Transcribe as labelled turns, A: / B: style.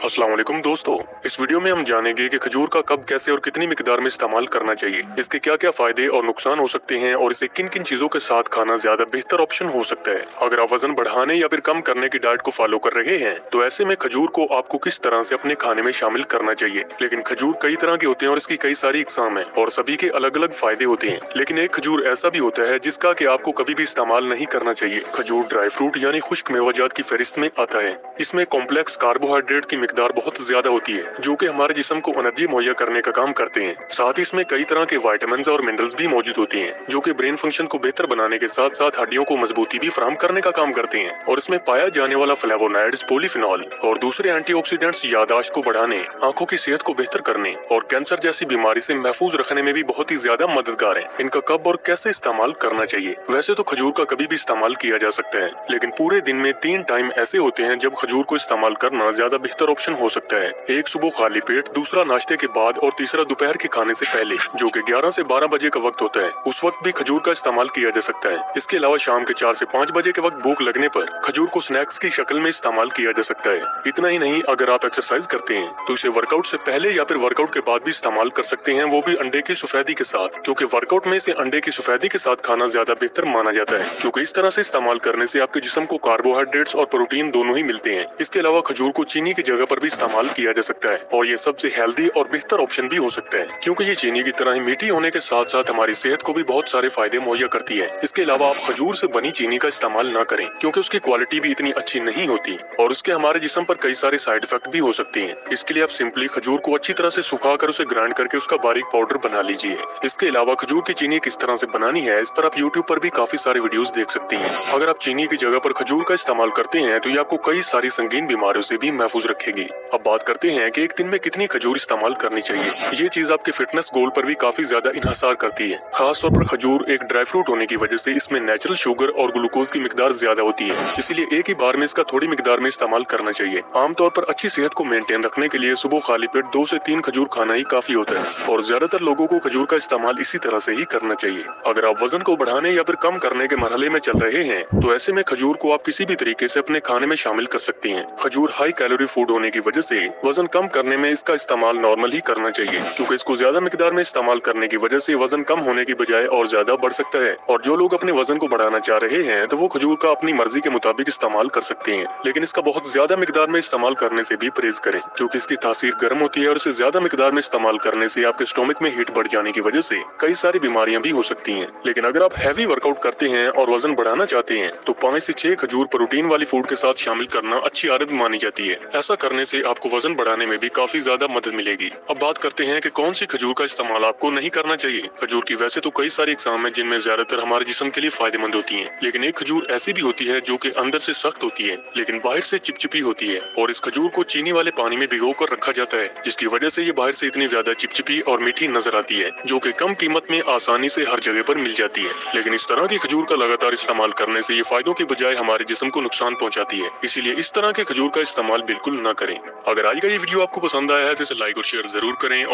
A: अस्सलाम वालेकुम दोस्तों, इस वीडियो में हम जानेंगे कि खजूर का कब, कैसे और कितनी मिकदार में इस्तेमाल करना चाहिए, इसके क्या क्या फायदे और नुकसान हो सकते हैं और इसे किन किन चीजों के साथ खाना ज्यादा बेहतर ऑप्शन हो सकता है। अगर आप वजन बढ़ाने या फिर कम करने की डाइट को फॉलो कर रहे हैं तो ऐसे में खजूर को आपको किस तरह से अपने खाने में शामिल करना चाहिए। लेकिन खजूर कई तरह के होते हैं और इसकी कई सारी इकसाम है और सभी के अलग अलग फायदे होते हैं। लेकिन एक खजूर ऐसा भी होता है जिसका कि आपको कभी भी इस्तेमाल नहीं करना चाहिए। खजूर ड्राई फ्रूट यानी खुश्क मेवाजात की फहरिस्त में आता है। इसमें कॉम्प्लेक्स कार्बोहाइड्रेट की मिकदार बहुत ज्यादा होती है जो कि हमारे जिस्म को एनर्जी मुहैया करने का काम करते हैं। साथ ही इसमें कई तरह के विटामिन और मिनरल्स भी मौजूद होते हैं जो कि ब्रेन फंक्शन को बेहतर बनाने के साथ साथ हड्डियों को मजबूती भी फराहम करने का काम करते हैं। और इसमें पाया जाने वाला फ्लेवोनॉइड्स, पॉलीफिनॉल और दूसरे एंटीऑक्सीडेंट्स याददाश्त को बढ़ाने, आंखों की सेहत को बेहतर करने और कैंसर जैसी बीमारी से महफूज रखने में भी बहुत ही ज्यादा मददगार है। इनका कब और कैसे इस्तेमाल करना चाहिए। वैसे तो खजूर का कभी भी इस्तेमाल किया जा सकता है, लेकिन पूरे दिन में 3 टाइम ऐसे होते हैं जब खजूर को इस्तेमाल करना ज्यादा बेहतर ऑप्शन हो सकता है। एक सुबह खाली पेट, दूसरा नाश्ते के बाद और तीसरा दोपहर के खाने से पहले जो कि 11 से 12 बजे का वक्त होता है। उस वक्त भी खजूर का इस्तेमाल किया जा सकता है। इसके अलावा शाम के 4 से 5 बजे के वक्त भूख लगने पर खजूर को स्नैक्स की शक्ल में इस्तेमाल किया जा सकता है। इतना ही नहीं, अगर आप एक्सरसाइज करते हैं तो इसे वर्कआउट से पहले या फिर वर्कआउट के बाद भी इस्तेमाल कर सकते हैं, वो भी अंडे की सफेदी के साथ, क्योंकि वर्कआउट में से अंडे की सफेदी के साथ खाना ज्यादा बेहतर माना जाता है, क्योंकि इस तरह से इस्तेमाल करने से आपके जिस्म को कार्बोहाइड्रेट्स और प्रोटीन दोनों ही मिलते हैं। इसके अलावा खजूर को चीनी की जगह पर भी इस्तेमाल किया जा सकता है और ये सबसे हेल्दी और बेहतर ऑप्शन भी हो सकता है, क्योंकि ये चीनी की तरह ही मीठी होने के साथ साथ हमारी सेहत को भी बहुत सारे फायदे मुहैया करती है। इसके अलावा आप खजूर से बनी चीनी का इस्तेमाल ना करें, क्योंकि उसकी क्वालिटी भी इतनी अच्छी नहीं होती और उसके हमारे जिस्म पर कई सारे साइड इफेक्ट भी हो सकते हैं। इसके लिए आप सिंपली खजूर को अच्छी तरह से सुखाकर उसे ग्राइंड करके उसका बारीक पाउडर बना लीजिए। इसके अलावा खजूर की चीनी किस तरह से बनानी है, इस पर आप यूट्यूब पर भी काफी सारे वीडियोस देख सकते हैं। अगर आप चीनी की जगह पर खजूर का इस्तेमाल करते हैं तो ये आपको कई सारी संगीन बीमारियों से भी महफूज रखेगी। अब बात करते हैं कि एक दिन में कितनी खजूर इस्तेमाल करनी चाहिए। ये चीज आपके फिटनेस गोल पर भी काफी ज्यादा इन्हसार करती है। खास तौर पर खजूर एक ड्राई फ्रूट होने की वजह से इसमें नेचुरल शुगर और ग्लूकोज की मिकदार ज्यादा होती है, इसलिए एक ही बार में इसका थोड़ी मिकदार में इस्तेमाल करना चाहिए। आमतौर पर अच्छी सेहत को मेंटेन रखने के लिए सुबह खाली पेट 2 से 3 खजूर खाना ही काफी होता है और ज्यादातर लोगों को खजूर का इस्तेमाल इसी तरह से ही करना चाहिए। अगर आप वजन को बढ़ाने या फिर कम करने के मरहले में चल रहे हैं तो ऐसे में खजूर को आप किसी भी तरीके से अपने खाने में शामिल कर सकते हैं। खजूर हाई कैलोरी फूड होने की वजह से वजन कम करने में इसका इस्तेमाल नॉर्मल ही करना चाहिए, क्योंकि इसको ज्यादा मिकदार में इस्तेमाल करने की वजह से वजन कम होने की बजाय और ज्यादा बढ़ सकता है। और जो लोग अपने वजन को बढ़ाना चाह रहे हैं तो वो खजूर का अपनी मर्जी के मुताबिक इस्तेमाल कर सकते हैं, लेकिन इसका बहुत ज्यादा मिकदार में इस्तेमाल करने से भी परहेज करें, क्योंकि इसकी तासीर गर्म होती है और इसे ज्यादा मिकदार में इस्तेमाल करने से आपके स्टोमक में हीट बढ़ जाने की वजह से कई सारी बीमारियां भी हो सकती हैं। लेकिन अगर आप हैवी वर्कआउट करते हैं और वजन बढ़ाना चाहते हैं तो 5 से 6 खजूर प्रोटीन वाली फूड के साथ शामिल करना अच्छी आदत मानी जाती है। ऐसा करने से आपको वजन बढ़ाने में भी काफी ज्यादा मदद मिलेगी। अब बात करते हैं कि कौन सी खजूर का इस्तेमाल आपको नहीं करना चाहिए। खजूर की वैसे तो कई सारी इकसाम है जिनमें ज्यादातर हमारे जिस्म के लिए फायदेमंद होती हैं, लेकिन एक खजूर ऐसी भी होती है जो कि अंदर से सख्त होती है लेकिन बाहर से चिपचिपी होती है और इस खजूर को चीनी वाले पानी में भिगो कर रखा जाता है, जिसकी वजह से ये बाहर से इतनी ज्यादा चिपचिपी और मीठी नजर आती है, जो कि कम कीमत में आसानी से हर जगह पर मिल जाती है। लेकिन इस तरह की खजूर का लगातार इस्तेमाल करने से ये फायदों की बजाय हमारे जिस्म को नुकसान पहुंचाती है, इसीलिए इस तरह के खजूर का इस्तेमाल बिल्कुल न करें। अगर आज का ये वीडियो आपको पसंद आया है तो इसे लाइक और शेयर जरूर करें और